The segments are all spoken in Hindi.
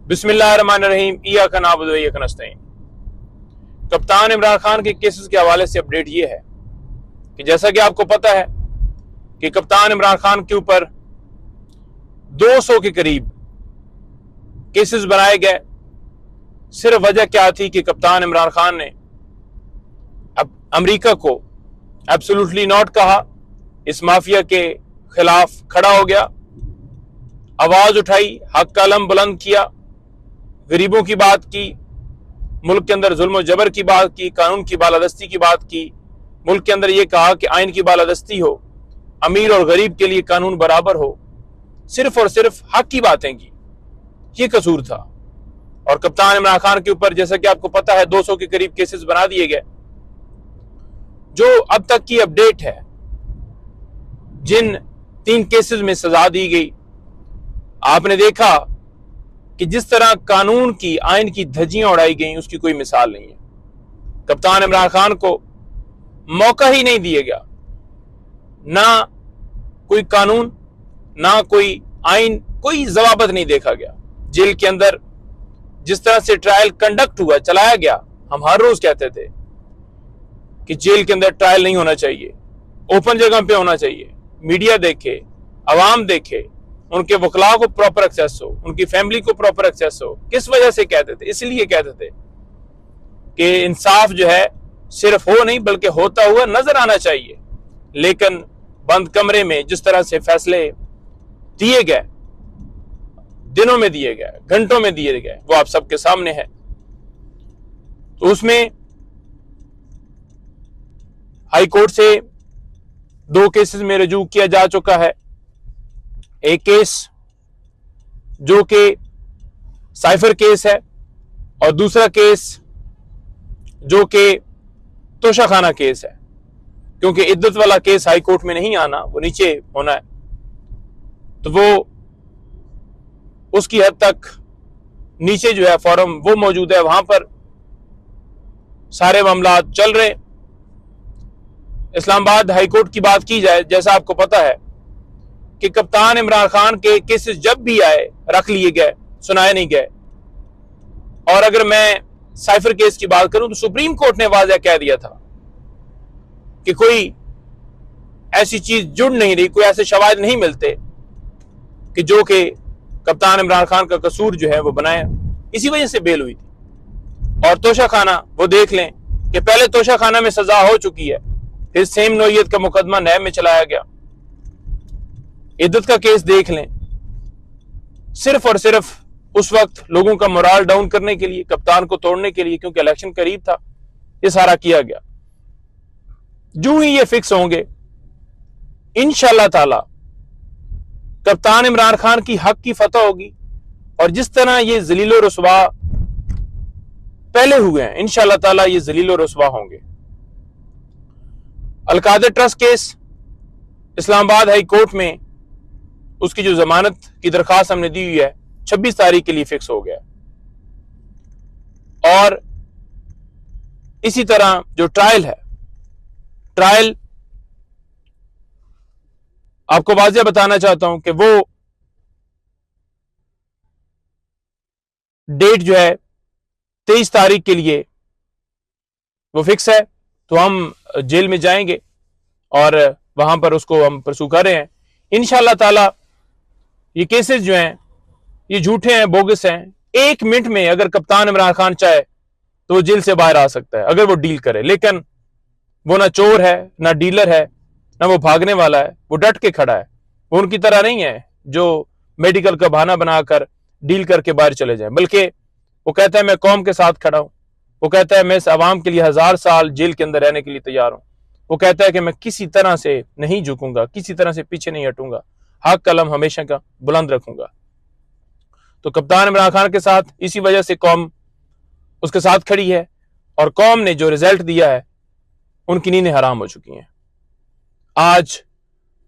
बिस्मिल्लाहिर्रहमानिर्रहीम इय्याका नअबुदु व इय्याका नस्तईन। कप्तान इमरान खान के केसेस के हवाले से अपडेट ये है कि जैसा कि आपको पता है कि कप्तान इमरान खान के ऊपर 200 के करीब केसेस बनाए गए। सिर्फ वजह क्या थी कि कप्तान इमरान खान ने अब अमेरिका को एब्सोल्युटली नॉट कहा, इस माफिया के खिलाफ खड़ा हो गया, आवाज उठाई, हक का अलम बुलंद किया, गरीबों की बात की, मुल्क के अंदर जुल्म और जबर की बात की, कानून की बालादस्ती की बात की, मुल्क के अंदर यह कहा कि आइन की बालादस्ती हो, अमीर और गरीब के लिए कानून बराबर हो, सिर्फ और सिर्फ हक की बातें की। ये कसूर था। और कप्तान इमरान खान के ऊपर जैसा कि आपको पता है 200 के करीब केसेस बना दिए गए। जो अब तक की अपडेट है, जिन 3 केसेस में सजा दी गई, आपने देखा कि जिस तरह कानून की, आइन की धज्जियां उड़ाई गई, उसकी कोई मिसाल नहीं है। कप्तान इमरान खान को मौका ही नहीं दिया गया, ना कोई कानून, ना कोई आइन, कोई जवाबत नहीं देखा गया। जेल के अंदर जिस तरह से ट्रायल कंडक्ट हुआ, चलाया गया, हम हर रोज कहते थे कि जेल के अंदर ट्रायल नहीं होना चाहिए, ओपन जगह पे होना चाहिए, मीडिया देखे, अवाम देखे, उनके वकला को प्रॉपर एक्सेस हो, उनकी फैमिली को प्रॉपर एक्सेस हो। किस वजह से कहते थे? इसलिए कहते थे कि इंसाफ जो है सिर्फ हो नहीं बल्कि होता हुआ नजर आना चाहिए। लेकिन बंद कमरे में जिस तरह से फैसले दिए गए, दिनों में दिए गए, घंटों में दिए गए, वो आप सबके सामने है। तो उसमें हाई कोर्ट से 2 केसेस में रजू किया जा चुका है। एक केस जो कि साइफर केस है और दूसरा केस जो कि तोशाखाना केस है, क्योंकि इद्दत वाला केस हाई कोर्ट में नहीं आना, वो नीचे होना है। तो वो उसकी हद तक नीचे जो है फॉरम वो मौजूद है, वहां पर सारे मामला चल रहे। इस्लामाबाद हाई कोर्ट की बात की जाए, जैसा आपको पता है कि कप्तान इमरान खान के केसेस जब भी आए रख लिए गए, सुनाए नहीं गए। और अगर मैं साइफर केस की बात करूं तो सुप्रीम कोर्ट ने वाज़ह कह दिया था कि कोई ऐसी चीज जुड़ नहीं रही, कोई ऐसे शवाहिद नहीं मिलते कि जो कि कप्तान इमरान खान का कसूर जो है वो बनाए। इसी वजह से बेल हुई थी। और तोशाखाना वो देख लें कि पहले तोशाखाना में सजा हो चुकी है, फिर सेम नौयत का मुकदमा नैब में चलाया गया। इद्दत का केस देख लें, सिर्फ और सिर्फ उस वक्त लोगों का मोराल डाउन करने के लिए, कप्तान को तोड़ने के लिए, क्योंकि इलेक्शन करीब था, ये सारा किया गया। जो ही ये फिक्स होंगे इंशाअल्लाह ताला कप्तान इमरान खान की हक की फतह होगी। और जिस तरह ये जलीलो रुसवा पहले हुए हैं, इंशाअल्लाह ताला ये जलीलो रुसवा होंगे। Al-Qadir trust case Islamabad high court में उसकी जो जमानत की दरखास्त हमने दी हुई है 26 तारीख के लिए फिक्स हो गया। और इसी तरह जो ट्रायल है, ट्रायल आपको वाज़ह बताना चाहता हूं कि वो डेट जो है 23 तारीख के लिए वो फिक्स है। तो हम जेल में जाएंगे और वहां पर उसको हम परसू कर रहे हैं इंशाअल्लाह ताला। ये केसेस जो हैं ये झूठे हैं, बोगस हैं। 1 मिनट में अगर कप्तान इमरान खान चाहे तो वो जेल से बाहर आ सकता है अगर वो डील करे। लेकिन वो ना चोर है, ना डीलर है, ना वो भागने वाला है, वो डट के खड़ा है। वो उनकी तरह नहीं है जो मेडिकल का बहाना बनाकर डील करके बाहर चले जाए, बल्कि वो कहता है मैं कौम के साथ खड़ा हूं। वो कहता है मैं इस आवाम के लिए 1000 साल जेल के अंदर रहने के लिए तैयार हूं। वो कहता है कि मैं किसी तरह से नहीं झुकूंगा, किसी तरह से पीछे नहीं हटूंगा, हक कलम हमेशा का बुलंद रखूंगा। तो कप्तान इमरान खान के साथ इसी वजह से कौम उसके साथ खड़ी है। और कौम ने जो रिजल्ट दिया है उनकी नींदें हराम हो चुकी हैं। आज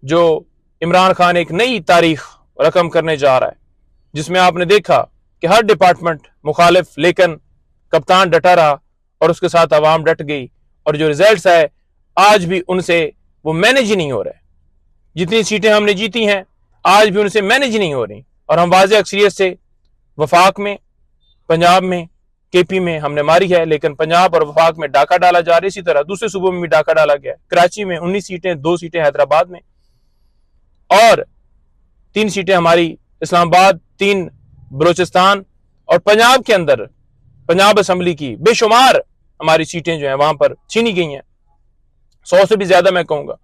जो इमरान खान एक नई तारीख रकम करने जा रहा है, जिसमें आपने देखा कि हर डिपार्टमेंट मुखालिफ, लेकिन कप्तान डटा रहा और उसके साथ आवाम डट गई। और जो रिजल्ट्स आए आज भी उनसे वो मैनेज ही नहीं हो रहे। जितनी सीटें हमने जीती हैं आज भी उनसे मैनेज नहीं हो रही। और हम वाज़ेह अक्सरियत से वफाक में पंजाब में, केपी में हमने मारी है, लेकिन पंजाब और वफाक में डाका डाला जा रहा है। इसी तरह दूसरे सूबों में भी डाका डाला गया है। कराची में 19 सीटें, 2 सीटें हैदराबाद में, और 3 सीटें हमारी इस्लामाबाद, 3 बलोचिस्तान, और पंजाब के अंदर पंजाब असेंबली की बेशुमार हमारी सीटें जो हैं वहां पर छीनी गई हैं, 100 से भी ज्यादा मैं कहूंगा।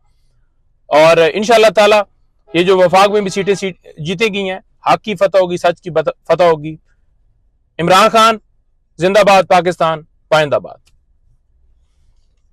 और इंशाअल्लाह ताला ये जो वफाक में भी सीटें जीती गई हैं, हक की फतह होगी, सच की फतह होगी। इमरान खान जिंदाबाद, पाकिस्तान पाइंदाबाद।